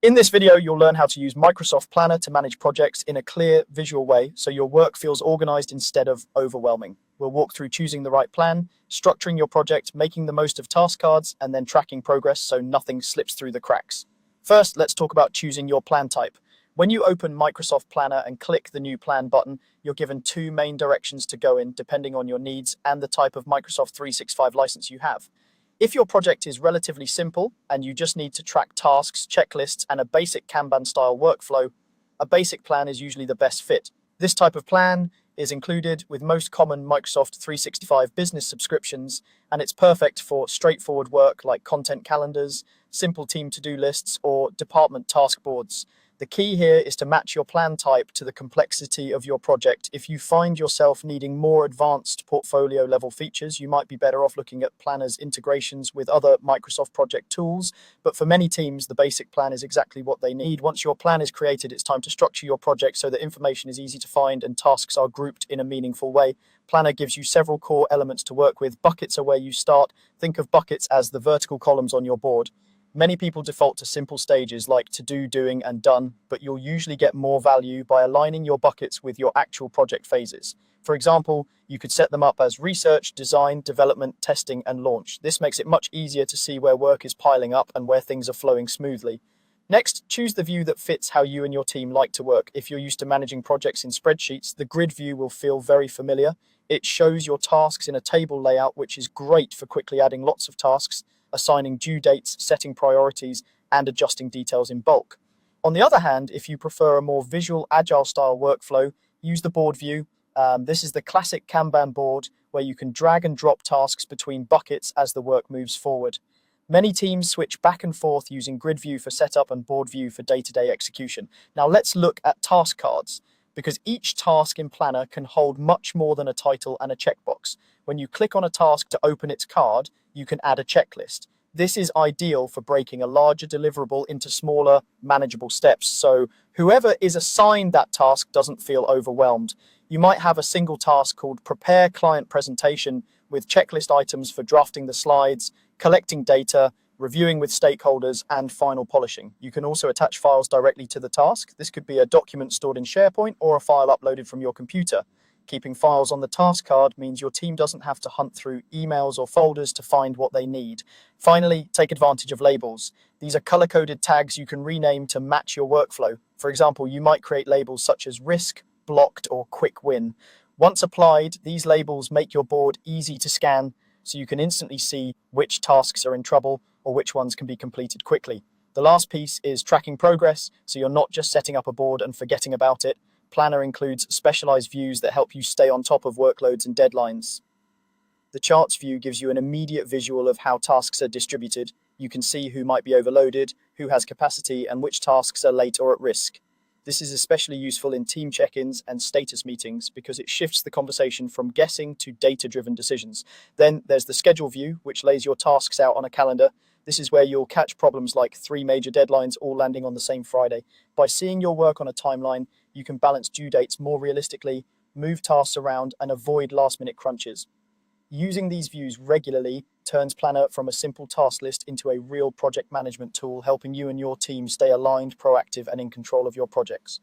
In this video, you'll learn how to use Microsoft Planner to manage projects in a clear, visual way so your work feels organized instead of overwhelming. We'll walk through choosing the right plan, structuring your project, making the most of task cards, and then tracking progress so nothing slips through the cracks. First, let's talk about choosing your plan type. When you open Microsoft Planner and click the New Plan button, you're given two main directions to go in depending on your needs and the type of Microsoft 365 license you have. If your project is relatively simple and you just need to track tasks, checklists, and a basic Kanban-style workflow, a basic plan is usually the best fit. This type of plan is included with most common Microsoft 365 business subscriptions, and it's perfect for straightforward work like content calendars, simple team to-do lists, or department task boards. The key here is to match your plan type to the complexity of your project. If you find yourself needing more advanced portfolio level features, you might be better off looking at Planner's integrations with other Microsoft project tools. But for many teams, the basic plan is exactly what they need. Once your plan is created, it's time to structure your project so that information is easy to find and tasks are grouped in a meaningful way. Planner gives you several core elements to work with. Buckets are where you start. Think of buckets as the vertical columns on your board. Many people default to simple stages like to do, doing, and done, but you'll usually get more value by aligning your buckets with your actual project phases. For example, you could set them up as research, design, development, testing, and launch. This makes it much easier to see where work is piling up and where things are flowing smoothly. Next, choose the view that fits how you and your team like to work. If you're used to managing projects in spreadsheets, the grid view will feel very familiar. It shows your tasks in a table layout, which is great for quickly adding lots of tasks, assigning due dates, setting priorities, and adjusting details in bulk. On the other hand, if you prefer a more visual, agile style workflow, use the board view. This is the classic Kanban board where you can drag and drop tasks between buckets as the work moves forward. Many teams switch back and forth using grid view for setup and board view for day-to-day execution. Now let's look at task cards, because each task in Planner can hold much more than a title and a checkbox. When you click on a task to open its card, you can add a checklist. This is ideal for breaking a larger deliverable into smaller, manageable steps, so whoever is assigned that task doesn't feel overwhelmed. You might have a single task called Prepare Client Presentation with checklist items for drafting the slides, collecting data, reviewing with stakeholders, and final polishing. You can also attach files directly to the task. This could be a document stored in SharePoint or a file uploaded from your computer. Keeping files on the task card means your team doesn't have to hunt through emails or folders to find what they need. Finally, take advantage of labels. These are color-coded tags you can rename to match your workflow. For example, you might create labels such as risk, blocked, or quick win. Once applied, these labels make your board easy to scan so you can instantly see which tasks are in trouble or which ones can be completed quickly. The last piece is tracking progress, so you're not just setting up a board and forgetting about it. Planner includes specialized views that help you stay on top of workloads and deadlines. The charts view gives you an immediate visual of how tasks are distributed. You can see who might be overloaded, who has capacity, and which tasks are late or at risk. This is especially useful in team check-ins and status meetings because it shifts the conversation from guessing to data-driven decisions. Then there's the schedule view, which lays your tasks out on a calendar. This is where you'll catch problems like 3 major deadlines all landing on the same Friday. By seeing your work on a timeline, you can balance due dates more realistically, move tasks around, and avoid last-minute crunches. Using these views regularly turns Planner from a simple task list into a real project management tool, helping you and your team stay aligned, proactive, and in control of your projects.